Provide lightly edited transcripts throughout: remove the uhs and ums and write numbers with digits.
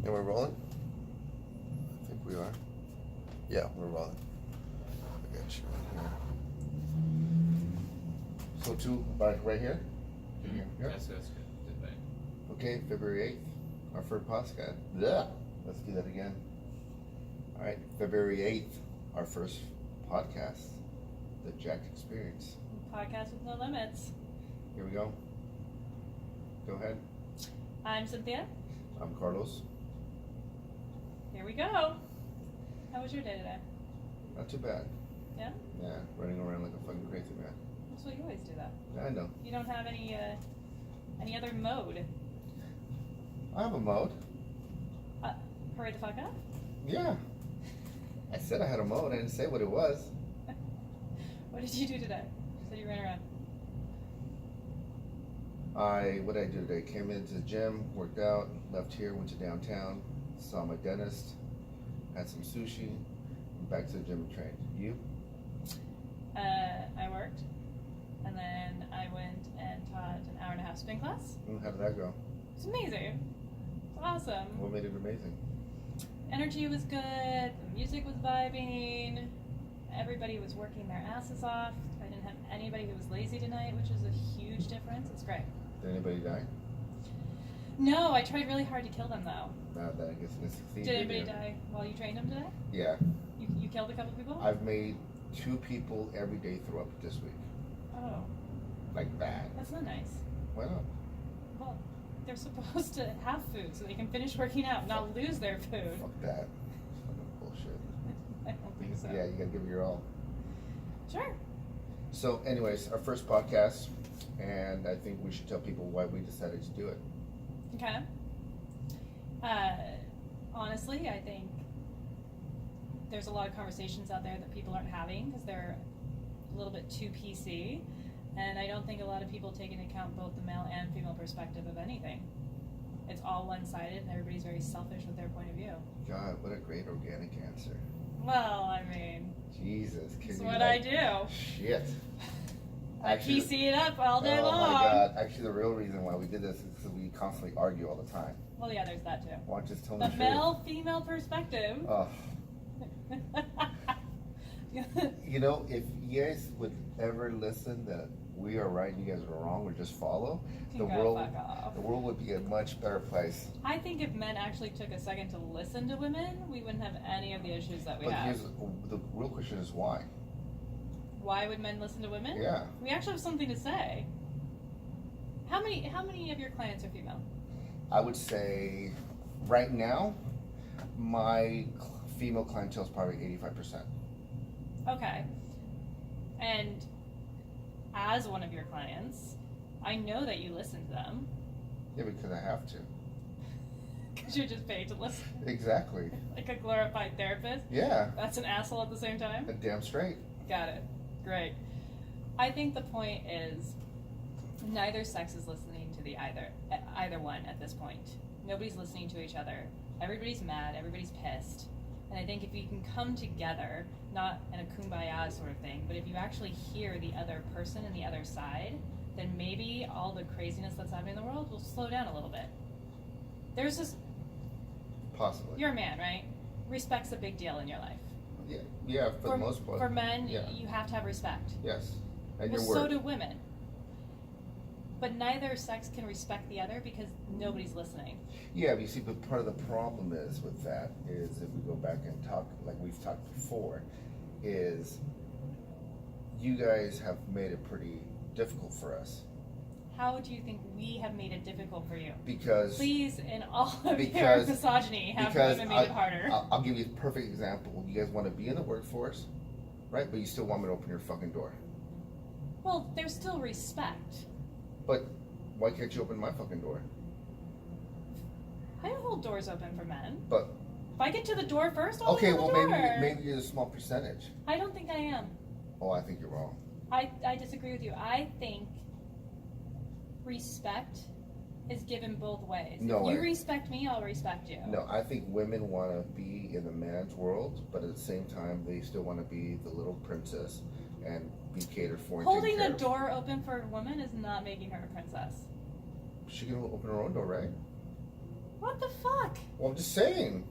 And we're rolling? I think we are. Yeah, we're rolling. I got you right here. So two, right here? Mm-hmm. Yeah. That's good. Good thing. Okay, February 8th, our first podcast. Yeah. Let's do that again. All right, February 8th, our first podcast, The Jack Experience. Podcast with no limits. Here we go. Go ahead. I'm Cynthia. I'm Carlos. Here we go. How was your day today? Not too bad. Yeah? Yeah, running around like a fucking crazy man. That's what you always do, though. I know. You don't have any other mode. I have a mode. Hurry the fuck up? Yeah. I said I had a mode. I didn't say what it was. What did you do today? You said you ran around. What did I do today? Came into the gym, worked out, left here, went to downtown, saw my dentist, had some sushi, and back to the gym and trained. You? I worked, and then I went and taught an hour and a half spin class. How did that go? It's amazing. It's awesome. What made it amazing? Energy was good. The music was vibing. Everybody was working their asses off. I didn't have anybody who was lazy tonight, which is a huge difference. It's great. Did anybody die? No, I tried really hard to kill them, though. Not that I guess it's succeed. Did anybody die while you trained them today? Yeah. You killed a couple people? I've made 2 people every day throw up this week. Oh, Like that. that's not nice. Why not? Well, they're supposed to have food so they can finish working out, not lose their food. Fuck that. Fucking bullshit. I don't think so. Yeah, you gotta give it your all. Sure. So, anyways, our first podcast, and I think we should tell people why we decided to do it. Okay. Honestly, I think there's a lot of conversations out there that people aren't having because they're a little bit too PC, and I don't think a lot of people take into account both the male and female perspective of anything. It's all one-sided, and everybody's very selfish with their point of view. God, what a great organic answer. Well, I mean, Jesus, that's can what you I do. Shit. I PC it up all day long. Oh my God. Actually, the real reason why we did this is because we constantly argue all the time. Well, yeah, there's that too. Why don't you just tell me The the truth? male-female perspective. Oh. You know, if you guys would ever listen that we are right and you guys are wrong, or just follow, You gotta fuck off. the world would be a much better place. I think if men actually took a second to listen to women, we wouldn't have any of the issues that we But have. here's the real question is why? Why would men listen to women? Yeah. We actually have something to say. How many of your clients are female? I would say right now, my female clientele is probably 85%. Okay. And as one of your clients, I know that you listen to them. Yeah, because I have to. Because you're just paid to listen. Exactly. Like a glorified therapist. Yeah. That's an asshole at the same time. Damn straight. Got it. Great. I think the point is neither sex is listening to the either one at this point. Nobody's listening to each other. Everybody's mad. Everybody's pissed. And I think if you can come together, not in a kumbaya sort of thing, but if you actually hear the other person and the other side, then maybe all the craziness that's happening in the world will slow down a little bit. There's this. Possibly. You're a man, right? Respect's a big deal in your life. Yeah, for the most part. For men, yeah. you have to have respect. Yes. And Well, your word. so do women. But neither sex can respect the other because nobody's listening. Yeah, but you see, but part of the problem is with that is if we go back and talk, like we've talked before, is you guys have made it pretty difficult for us. How do you think we have made it difficult for you? Because Please, in all of your misogyny, have women made it harder? I'll give you a perfect example. You guys want to be in the workforce, right? But you still want me to open your fucking door. Well, there's still respect. But why can't you open my fucking door? I don't hold doors open for men. But If I get to the door first, I'll okay, open the well door. maybe you're a small percentage. I don't think I am. Oh, I think you're wrong. I disagree with you. I think respect is given both ways. No, if you respect me, I'll respect you. No, I think women want to be in the man's world, but at the same time, they still want to be the little princess and be catered for. And Holding taken a care of. door open for a woman is not making her a princess. She can open her own door, right? What the fuck? Well, I'm just saying.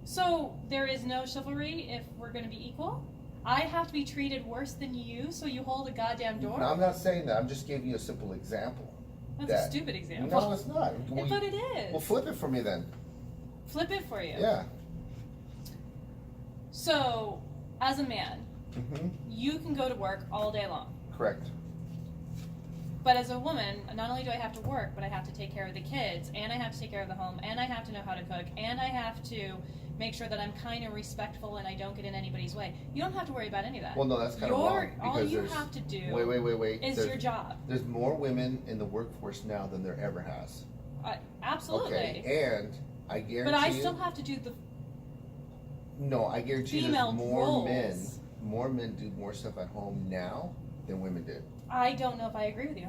So there is no chivalry if we're going to be equal? I have to be treated worse than you, so you hold a goddamn door? No, I'm not saying that. I'm just giving you a simple example. That's a stupid example. No, it's not. But it is. Well, flip it for me then. Flip it for you. Yeah. So, as a man, Mm-hmm. you can go to work all day long. Correct. But as a woman, not only do I have to work, but I have to take care of the kids, and I have to take care of the home, and I have to know how to cook, and I have to make sure that I'm kind and respectful and I don't get in anybody's way. You don't have to worry about any of that. Well, no, that's kind of wrong. All because you there's- have to do Wait. is your job. There's more women in the workforce now than there ever has. Absolutely. Okay, and I guarantee But I still have to do the No, I guarantee there's female more roles. men. More men do more stuff at home now than women did. I don't know if I agree with you.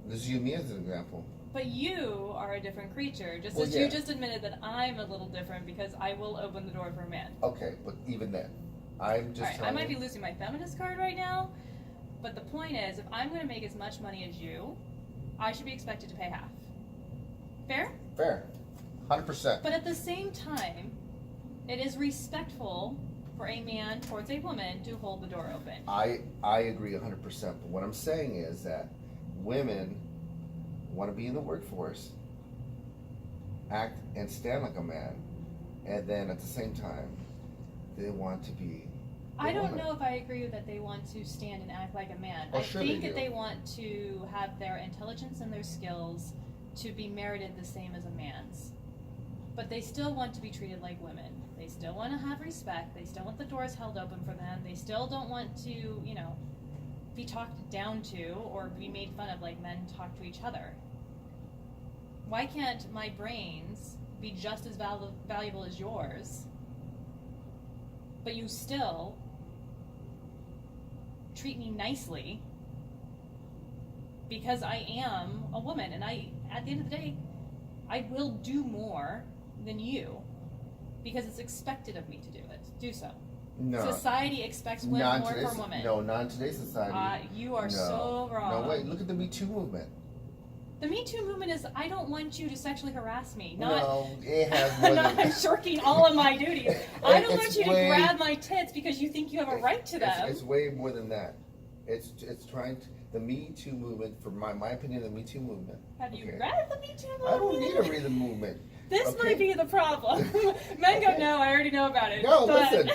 This is you and me as an example. But you are a different creature, just Well, as yeah. you just admitted that I'm a little different because I will open the door for a man. Okay, but even then, I'm just Alright, I telling might be you. losing my feminist card right now, but the point is, if I'm going to make as much money as you, I should be expected to pay half. Fair? Fair. 100%. But at the same time, it is respectful for a man towards a woman to hold the door open. I agree 100%. But what I'm saying is that women want to be in the workforce, act and stand like a man, and then at the same time, they want to be. I don't know if I agree with that they want to stand and act like a man. Oh, I sure think they that do. they want to have their intelligence and their skills to be merited the same as a man's. But they still want to be treated like women. They still want to have respect. They still want the doors held open for them. They still don't want to, be talked down to or be made fun of like men talk to each other. Why can't my brains be just as valuable as yours, but you still treat me nicely because I am a woman, and at the end of the day, I will do more than you because it's expected of me to do so. No. Society expects women Not in more today's- from women. No, not in today's society. You are No. so wrong. No, wait, look at the Me Too movement. The Me Too movement is, I don't want you to sexually harass me. Not, No, it has more not than shirking all of my duties. I don't It's want you to way- grab my tits because you think you have a right to them. It's way more than that. It's trying to, the Me Too movement, for my opinion, the Me Too movement. Have you okay. read the Me Too movement? I don't need to read the movement. This okay? might be the problem. Men go, Okay. no, I already know about it. No, but... listen.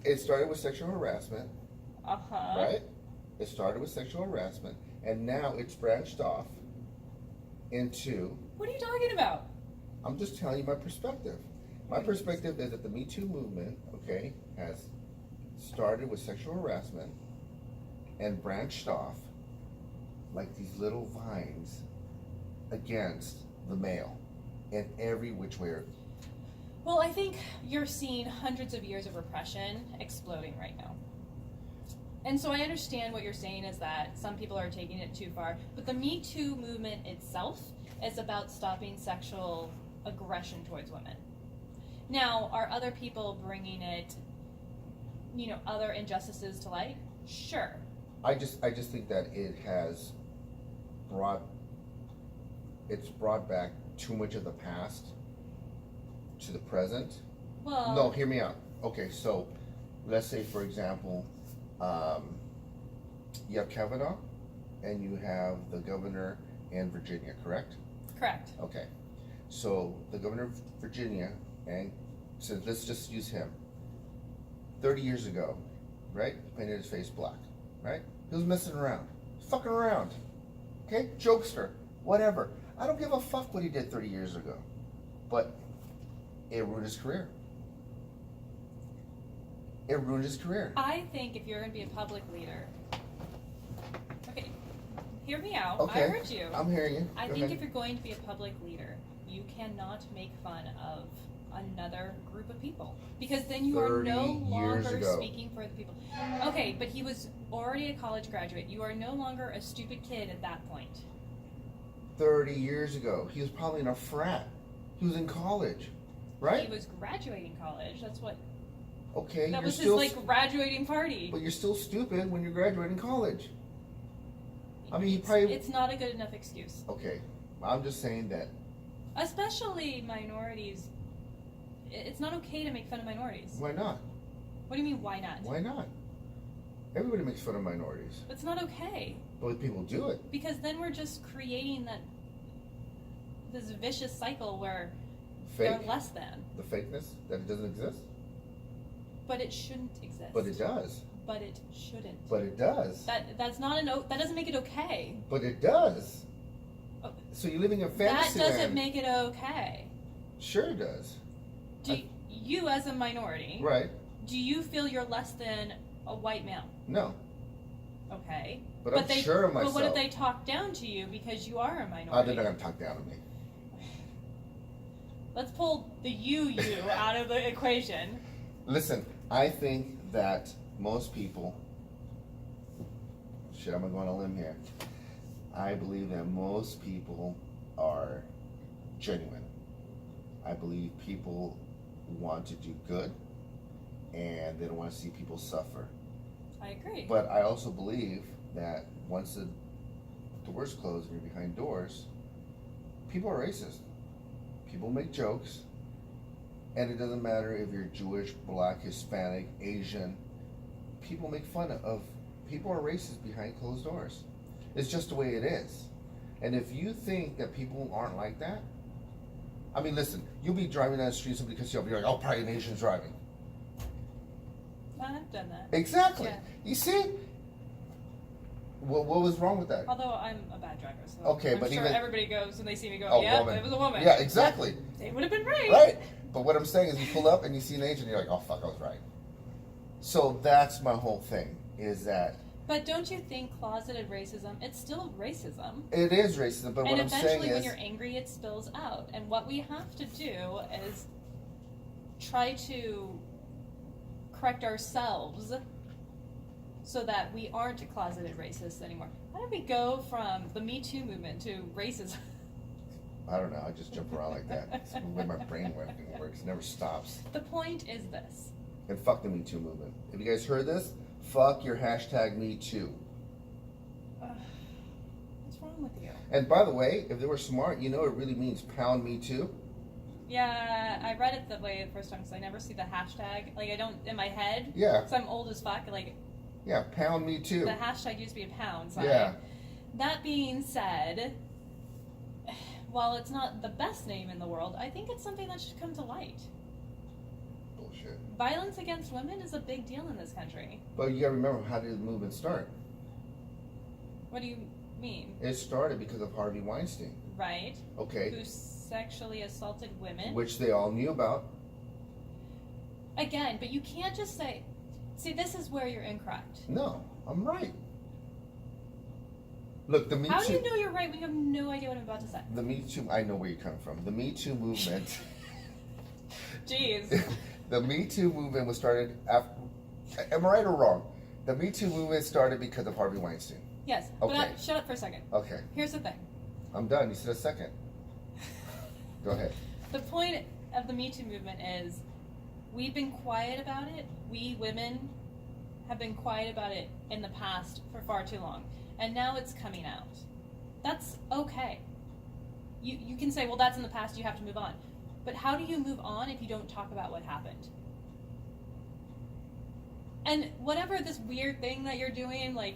It started with sexual harassment, Uh-huh. right? It started with sexual harassment, and now it's branched off into. What are you talking about? I'm just telling you my perspective. My perspective is that the Me Too movement, okay, has started with sexual harassment and branched off like these little vines against the male in every which way. Well, I think you're seeing hundreds of years of repression exploding right now. And so I understand what you're saying is that some people are taking it too far, but the Me Too movement itself is about stopping sexual aggression towards women. Now, are other people bringing it, other injustices to light? Sure. I just think that it has brought back too much of the past to the present. Well, No, hear me out. Okay, so let's say, for example, you have Kavanaugh and you have the governor in Virginia, correct? correct. Okay, so the governor of Virginia, and so let's just use him. 30 years ago, right? He painted his face black, right? He was messing around, fucking around. Okay, jokester, whatever. I don't give a fuck what he did 30 years ago, but it ruined his career. It ruined his career. I think if you're going to be a public leader, okay, hear me out. Okay, I heard you. I'm hearing you. I Go think ahead. if you're going to be a public leader, you cannot make fun of another group of people because then you are 30 no years longer ago. speaking for the people. Okay, but he was already a college graduate. You are no longer a stupid kid at that point. 30 years ago, he was probably in a frat. He was in college, right? He was graduating college. That's what. Okay, That you're was his still, graduating party. but you're still stupid when you're graduating college. I mean, he probably. It's not a good enough excuse. Okay, I'm just saying that Especially minorities. It's not okay to make fun of minorities. Why not? What do you mean, why not? Why not? Everybody makes fun of minorities. It's not okay. But people do it. Because then we're just creating this vicious cycle where Fake. they're less than. The fakeness that it doesn't exist. But it shouldn't exist. But it does. But it shouldn't. But it does. That's not that doesn't make it okay. But it does. Oh. So you're living in That fantasy doesn't land. make it okay. Sure it does. You as a minority, Right. do you feel you're less than a white male? No. Okay. But I'm sure of myself. But what if they talk down to you because you are a minority? Oh, they're not going to talk down to me. Let's pull the you out of the equation. Listen, I think that most people, shit, I'm going to go on a limb here. I believe that most people are genuine. I believe people want to do good and they don't want to see people suffer. I agree. But I also believe that once the doors close and you're behind doors, people are racist. People make jokes, and it doesn't matter if you're Jewish, Black, Hispanic, Asian. People make fun of people are racist behind closed doors. It's just the way it is. And if you think that people aren't like that, I mean, listen, you'll be driving down the street, somebody cuts you up, you're like, oh, probably an Asian's driving. I've done that. Exactly. Yeah. You see? What was wrong with that? Although I'm a bad driver, so Okay, I'm but sure even- everybody goes when they see me go, Oh, yeah, woman. it was a woman. Yeah, exactly. They would have been right. Right. But what I'm saying is you pull up and you see an Asian and you're like, oh, fuck, I was right. So that's my whole thing, is that But don't you think closeted racism, it's still racism. it is racism, but And what I'm saying eventually when is... you're angry, it spills out. And what we have to do is try to correct ourselves so that we aren't closeted racists anymore. How did we go from the Me Too movement to racism? I don't know, I just jump around like that. It's the way my brain works. It never stops. The point is this. And fuck the Me Too movement. Have you guys heard this? Fuck your hashtag Me Too. What's wrong with you? And by the way, if they were smart, you know it really means pound Me Too. Yeah, I read it the way the first time because I never see the hashtag. Like, I don't, in my head, Yeah, because I'm old as fuck, like, yeah, pound Me Too. the hashtag used to be a pound sign. Yeah. That being said, while it's not the best name in the world, I think it's something that should come to light. Bullshit. Violence against women is a big deal in this country. But you gotta remember, how did the movement start? What do you mean? It started because of Harvey Weinstein. Right? Okay. Who sexually assaulted women. Which they all knew about. Again, but you can't just say, see, this is where you're incorrect. No, I'm right. Look, the Me How Too... do you know you're right when you have no idea what I'm about to say? The Me Too... I know where you're coming from. The Me Too movement... Jeez. The Me Too movement was started after... Am I right or wrong? The Me Too movement started because of Harvey Weinstein. Yes, but Okay. shut up for a second. Okay, Here's the thing. I'm done. You said a second. Go ahead. The point of the Me Too movement is we've been quiet about it. We women have been quiet about it in the past for far too long. And now it's coming out. That's okay. You can say, well, that's in the past, you have to move on. But how do you move on if you don't talk about what happened? And whatever this weird thing that you're doing, like,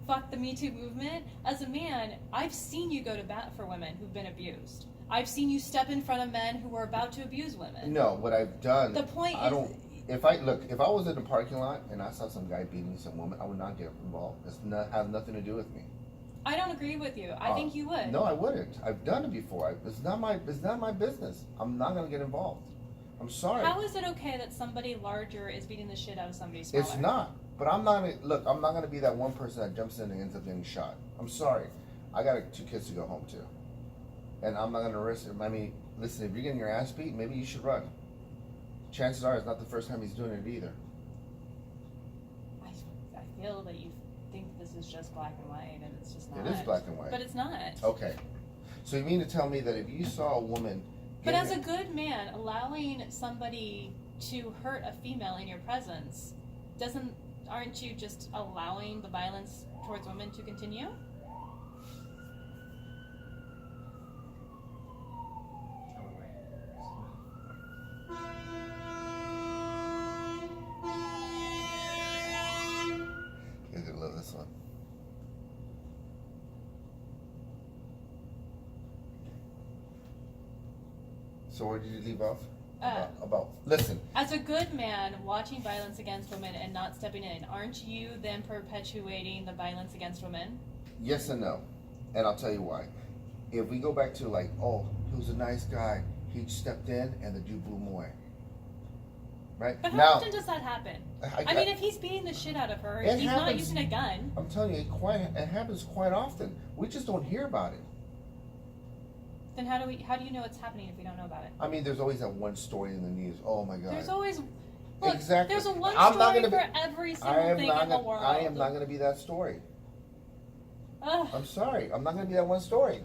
fuck the Me Too movement, as a man, I've seen you go to bat for women who've been abused. I've seen you step in front of men who were about to abuse women. No, what I've done... The point I is... don't... If I was in the parking lot and I saw some guy beating some woman, I would not get involved. It's not have nothing to do with me. I don't agree with you. I think you would. No, I wouldn't. I've done it before. It's not my business. I'm not gonna get involved. I'm sorry. How is it okay that somebody larger is beating the shit out of somebody smaller? It's not. But I'm not. Look, I'm not gonna be that one person that jumps in and ends up getting shot. I'm sorry. I got 2 kids to go home to, and I'm not gonna risk it. I mean, listen. If you're getting your ass beat, maybe you should run. Chances are, it's not the first time he's doing it either. I feel that you think this is just black and white, and it's just not. It is black and white. But it's not. Okay. So you mean to tell me that if you saw a woman... But as a good man, allowing somebody to hurt a female in your presence, aren't you just allowing the violence towards women to continue? So where did you leave off? Uh, Listen. As a good man watching violence against women and not stepping in, aren't you then perpetuating the violence against women? Yes and no, and I'll tell you why. If we go back to like, oh, he was a nice guy, he stepped in and the dude blew him away. Right? But how now, often does that happen? I mean, if he's beating the shit out of her, It he's not happens. using a gun. I'm telling you, it happens quite often. We just don't hear about it. Then how do you know it's happening if we don't know about it? I mean, there's always that one story in the news. Oh my God. There's always look. Exactly. There's a one I'm not story gonna for every single thing in the world. I am not going to be that story. Ugh. I'm sorry. I'm not going to be that one story.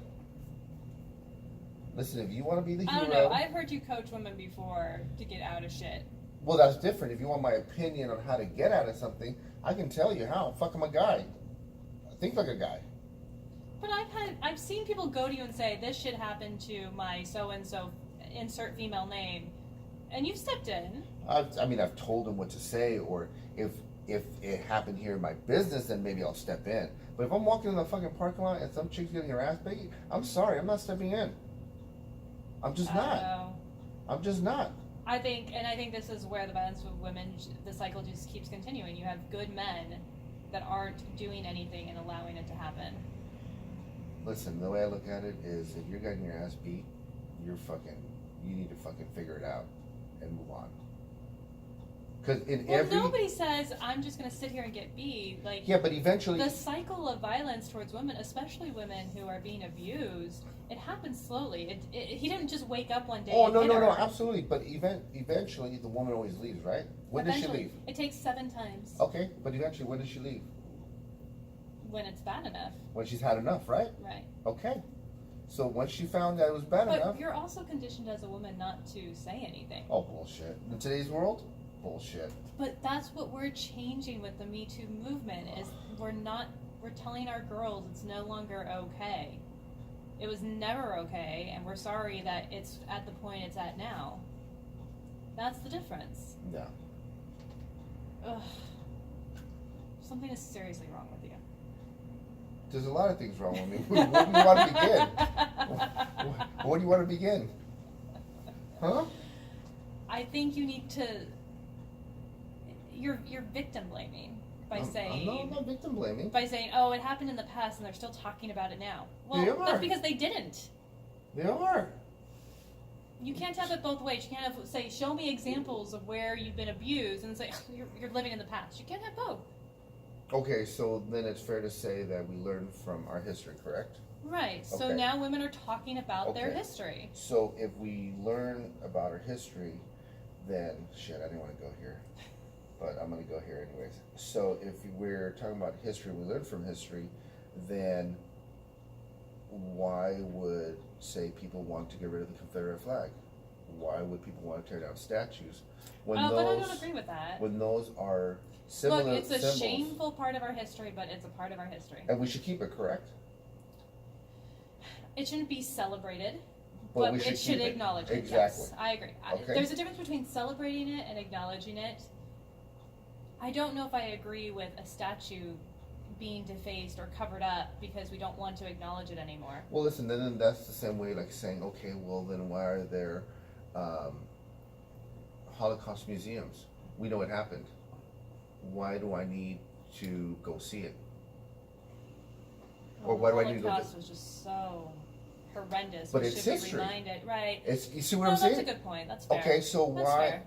Listen, if you want to be the I hero, don't know. I've heard you coach women before to get out of shit. well, that's different. If you want my opinion on how to get out of something, I can tell you how. Fuck, I'm a guy. I think like a guy. But I've seen people go to you and say, this shit happened to my so-and-so, insert female name, and you've stepped in. I've told them what to say, or if it happened here in my business, then maybe I'll step in. But if I'm walking in the fucking parking lot and some chick's getting her ass beat, I'm sorry, I'm not stepping in. I'm just not. know. I'm just not. I think this is where the violence with women, the cycle just keeps continuing. You have good men that aren't doing anything and allowing it to happen. Listen, the way I look at it is, if you're getting your ass beat, you need to fucking figure it out and move on. Because Nobody says, I'm just going to sit here and get beat. Like, yeah, but eventually, the cycle of violence towards women, especially women who are being abused, it happens slowly. He didn't just wake up one day. oh and no, hit no, her. no, absolutely. But eventually, the woman always leaves, right? When does she Eventually. leave? It takes 7 times. Okay, but eventually, when does she leave? When it's bad enough. When she's had enough, right? Right. Okay. So once she found that it was bad enough. But you're also conditioned as a woman not to say anything. Oh, bullshit. In today's world? Bullshit. But that's what we're changing with the Me Too movement, is we're telling our girls it's no longer okay. It was never okay, and we're sorry that it's at the point it's at now. That's the difference. Yeah. Ugh. Something is seriously wrong with you. There's a lot of things wrong with me. Where do you want to begin? Where do you want to begin? Huh? I think you need to. You're victim blaming by saying. I'm not victim blaming. By saying, oh, it happened in the past and they're still talking about it now. Well, They are. that's because they didn't. They are. You can't have it both ways. You can't have, say, show me examples of where you've been abused and say, you're living in the past. You can't have both. Okay, so then it's fair to say that we learn from our history, correct? Right. So Okay. now women are talking about their Okay. history. So if we learn about our history, then shit, I didn't want to go here, but I'm going to go here anyways. So if we're talking about history, we learn from history, then why would, say, people want to get rid of the Confederate flag? Why would people want to tear down statues when But I don't agree with that. when those are similar Look, it's a symbols? shameful part of our history, but it's a part of our history. And we should keep it, correct? It shouldn't be celebrated, But but we should it should keep it. acknowledge it. Exactly. Yes, I agree. Okay. There's a difference between celebrating it and acknowledging it. I don't know if I agree with a statue being defaced or covered up because we don't want to acknowledge it anymore. Well, listen, then that's the same way, like saying, okay, well, then why are there Holocaust museums? We know it happened. Why do I need to go see it? Or why do I need to go Holocaust visit? was just so horrendous. But we it's should history. be reminded, right? You see what No, I'm saying? that's a good point. That's fair. Okay, so That's why,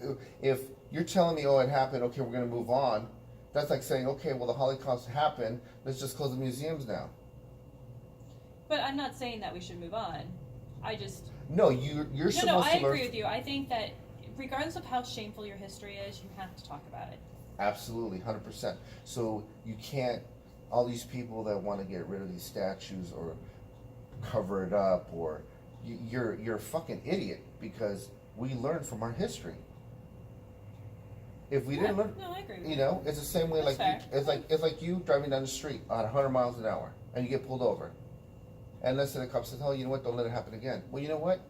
fair. if you're telling me, oh, it happened, okay, we're going to move on, that's like saying, okay, well, the Holocaust happened, let's just close the museums now. But I'm not saying that we should move on. I just No, you're no, supposed I to learn. agree with you. I think that regardless of how shameful your history is, you have to talk about it. Absolutely, 100%. So you can't, all these people that want to get rid of these statues or cover it up, or you're a fucking idiot, because we learn from our history. If we didn't learn, No, I agree with you know, it's the same way. That's Like fair. it's like you driving down the street at 100 miles an hour and you get pulled over, and let's say the cop says, "Oh, you know what? Don't let it happen again." Well, you know what?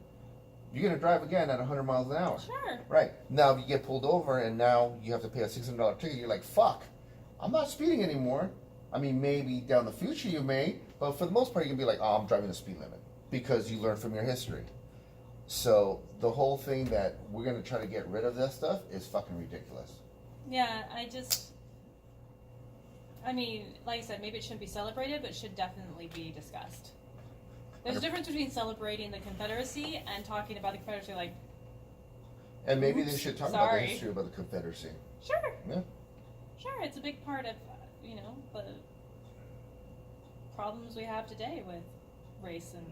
You're gonna drive again at 100 miles an hour. Sure. Right. Now, if you get pulled over and now you have to pay a $600 ticket, you're like, fuck, I'm not speeding anymore. I mean, maybe down the future you may, but for the most part, you're going to be like, oh, I'm driving the speed limit, because you learn from your history. So the whole thing that we're gonna try to get rid of that stuff is fucking ridiculous. Yeah, I mean, like I said, maybe it shouldn't be celebrated, but it should definitely be discussed. There's a difference between celebrating the Confederacy and talking about the Confederacy like, And maybe they Oops, should talk about the sorry. history about the Confederacy. sure, Yeah. sure, it's a big part of, the problems we have today with race and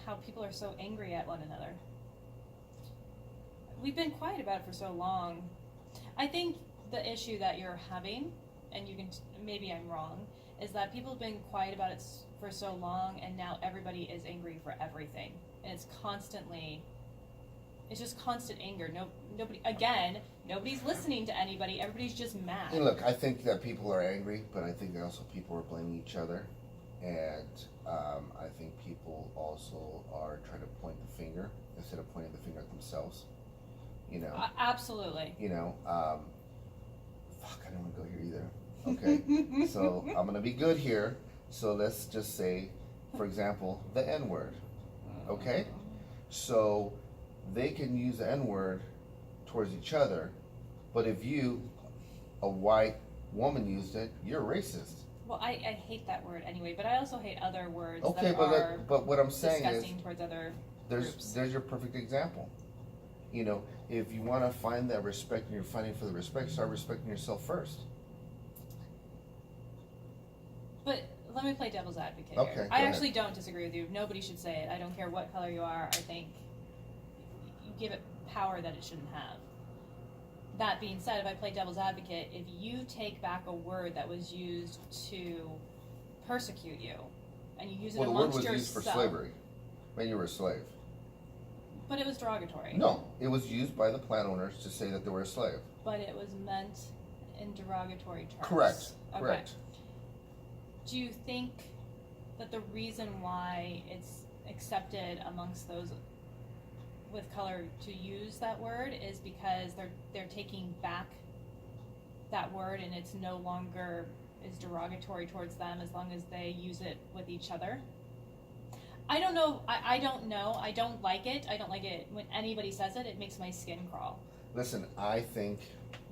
how people are so angry at one another. We've been quiet about it for so long. I think the issue that you're having, and maybe I'm wrong, is that people have been quiet about it for so long, and now everybody is angry for everything, and it's just constant anger. Nobody's listening to anybody. Everybody's just mad. And look, I think that people are angry, but I think also people are blaming each other, and I think people also are trying to point the finger instead of pointing the finger at themselves. Absolutely. Fuck, I don't want to go here either. Okay, so I'm gonna be good here. So let's just say, for example, the N-word. Okay, so they can use the N-word towards each other, but if you, a white woman, used it, you're racist. Well, I hate that word anyway, but I also hate other words Okay, that are but what I'm saying is, disgusting towards other groups. there's your perfect example. If you want to find that respect and you're fighting for the respect, start respecting yourself first. But let me play devil's advocate Okay, here. go I ahead. actually don't disagree with you. Nobody should say it. I don't care what color you are. I think you give it power that it shouldn't have. That being said, if I play devil's advocate, if you take back a word that was used to persecute you, and you use it Well, the word amongst was yourself, used for slavery when you were a slave. but it was derogatory. No, it was used by the plant owners to say that they were a slave. But it was meant in derogatory terms. Correct. Okay. Correct. Do you think that the reason why it's accepted amongst those with color to use that word is because they're taking back that word and it's no longer is derogatory towards them as long as they use it with each other? I don't know. I don't know. I don't like it. I don't like it when anybody says it. It makes my skin crawl. Listen, I think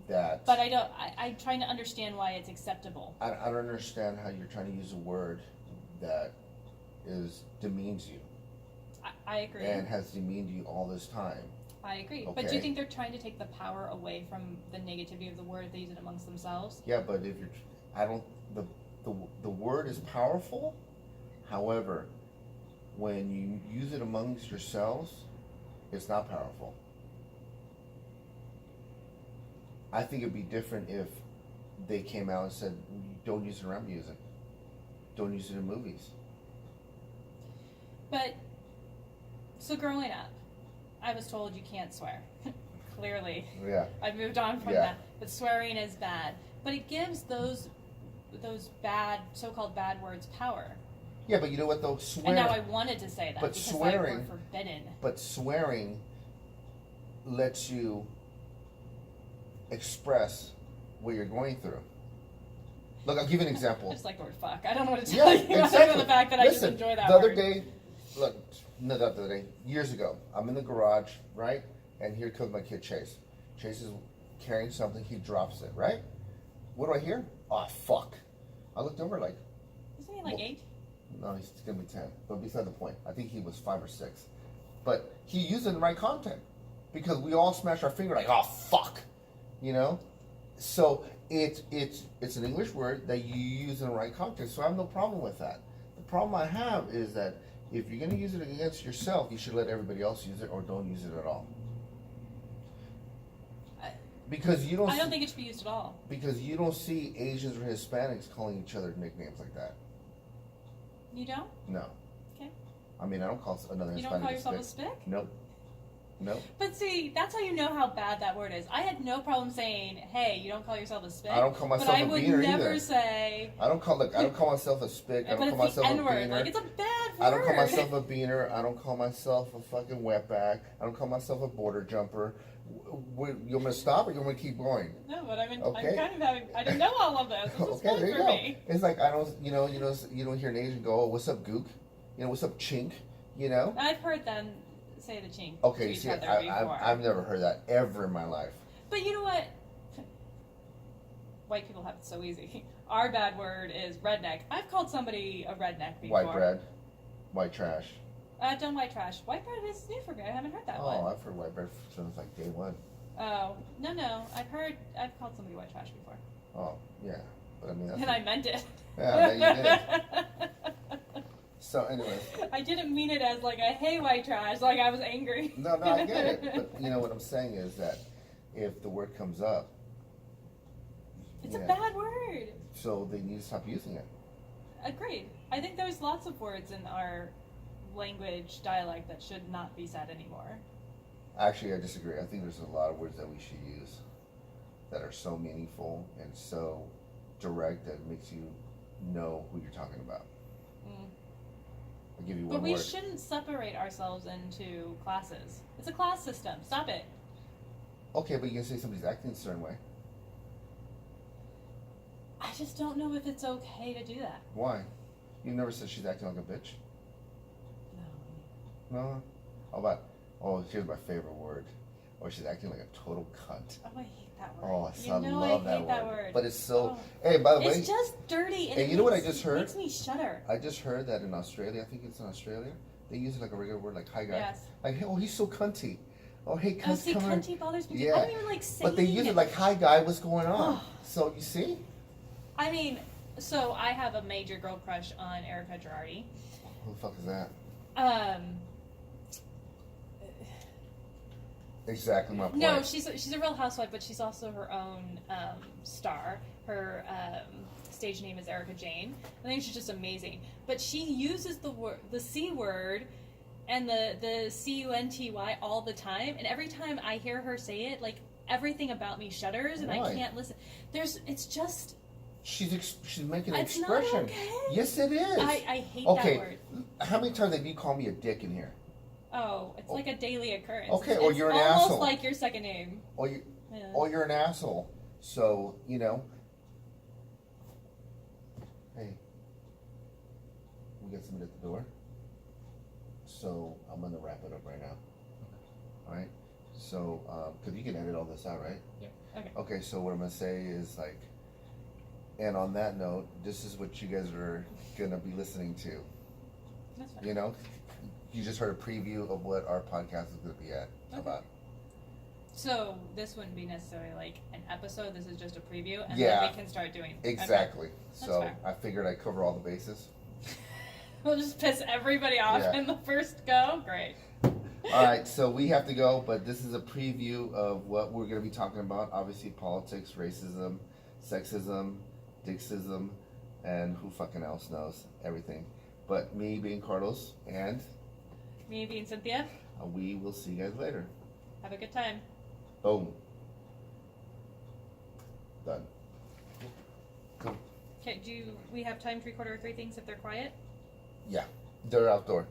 that. But I don't. I'm trying to understand why it's acceptable. I don't understand how you're trying to use a word that demeans you I agree. and has demeaned you all this time. I agree. Okay. But do you think they're trying to take the power away from the negativity of the word if they use it amongst themselves? Yeah, but if you're, I don't. The word is powerful. However, when you use it amongst yourselves, it's not powerful. I think it'd be different if they came out and said, "Don't use it around music. Don't use it in movies." But, so growing up, I was told you can't swear. Clearly. Yeah. I've moved on from Yeah. that. But swearing is bad. But it gives those bad, so-called bad words power. Yeah, but you know what though? Swearing. And now I wanted to say that But because swearing- they were forbidden. But swearing lets you express what you're going through. Look, I'll give you an I example. just like the word fuck. I don't know what to Yeah, tell you other than exactly. the fact that I just Listen, enjoy that the word. other day, look, not the other day, years ago, I'm in the garage, right? And here comes my kid Chase. Chase is carrying something, he drops it, right? What do I hear? Oh, fuck. I looked over like, Isn't he like Well, 8? no, he's gonna be 10. But beside the point, I think he was 5 or 6. But he used it in the right content. Because we all smash our finger like, oh, fuck. You know? So it's an English word that you use in the right context. So I have no problem with that. The problem I have is that if you're gonna use it against yourself, you should let everybody else use it or don't use it at all. Because you don't. I don't think it should be used at all. Because you don't see Asians or Hispanics calling each other nicknames like that. You don't? No. Okay. I mean, I don't call another You Hispanic don't call yourself a spick. spick? Nope. Nope. But see, that's how you know how bad that word is. I had no problem saying, "Hey, you don't call yourself a spick." I don't call myself but I a would beaner never either. say. I don't call myself a spick. I But don't call it's the myself a N-word. beaner. Like it's a bad word. I don't call myself a beaner. I don't call myself a fucking wetback. I don't call myself a border jumper. You want me to stop or you want me to keep going? No, but I'm Okay. kind of having. I didn't know all of this. This is Okay, fun there you for go. me. It's like I don't, you don't hear an Asian go, oh, "What's up, gook?" You know, "What's up, chink?" You know. I've heard them say the chink Okay, to each see, other I've before. never heard that ever in my life. But you know what? White people have it so easy. Our bad word is redneck. I've called somebody a redneck before. White bread, white trash. Don't white trash. White bread is new for me. I haven't heard that Oh, one. I've heard white bread since like day one. Oh, no. I've called somebody white trash before. Oh, yeah. But I mean, that's And I meant it. Yeah, you did. So, anyways. I didn't mean it as like a hey white trash, like I was angry. No, I get it. But you know what I'm saying is that if the word comes up, It's yeah, a bad word. so they need to stop using it. Agreed. I think there's lots of words in our language dialect that should not be said anymore. Actually, I disagree. I think there's a lot of words that we should use that are so meaningful and so direct that it makes you know who you're talking about. I'll give you one But we word. shouldn't separate ourselves into classes. It's a class system. Stop it. Okay, but you can say somebody's acting a certain way. I just don't know if it's okay to do that. Why? You never said she's acting like a bitch. No. No? How about, oh, here's my favorite word. Or she's acting like a total cunt. Oh, I hate that word. Oh, You I know love I hate that word. But it's so. Oh. Hey, by the way, It's just dirty. And Hey, it you know what I makes- just heard? Makes me shudder. I just heard that in Australia, I think it's in Australia, they use it like a regular word, like hi guy. Yes. Like, hey, oh, he's so cunty. Oh, hey, cunt, Oh, see, come on. cunty bothers me. Yeah. I don't even like saying But they use it like, hi guy, what's going on? Oh. So, you see? I mean, so I have a major girl crush on Erica Girardi. Who the fuck is that? Exactly my point. No, she's a real housewife, but she's also her own star. Her stage name is Erica Jane. I think she's just amazing. But she uses the C word, and the CUNTY all the time. And every time I hear her say it, like everything about me shudders, and Why? I can't listen. It's just. She's making an It's not expression. okay. Yes, it is. I hate Okay, that word. how many times have you called me a dick in here? Oh, it's like a daily occurrence. Okay, or it's you're an almost asshole. like your second name. Or you, Yeah. or you're an asshole. So, you know. Hey, we got somebody at the door. So I'm gonna wrap it up right now. All right. So, because you can edit all this out, right? Yeah. Okay. Okay. So what I'm gonna say is like, and on that note, this is what you guys are gonna be listening to. That's fine. You know, you just heard a preview of what our podcast is gonna be at Okay. about. So this wouldn't be necessarily like an episode. This is just a preview, and Yeah. then we can start doing. Exactly. So fair. I figured I'd cover all the bases. Okay. We'll just piss everybody off Yeah. in the first go. Great. All right, so we have to go, but this is a preview of what we're going to be talking about. Obviously, politics, racism, sexism, dixism, and who fucking else knows everything. But me being Carlos, and Me being Cynthia. we will see you guys later. Have a good time. Boom. Done. Cool. Okay. Do we have time to record our 3 things if they're quiet? Yeah, they're outdoor.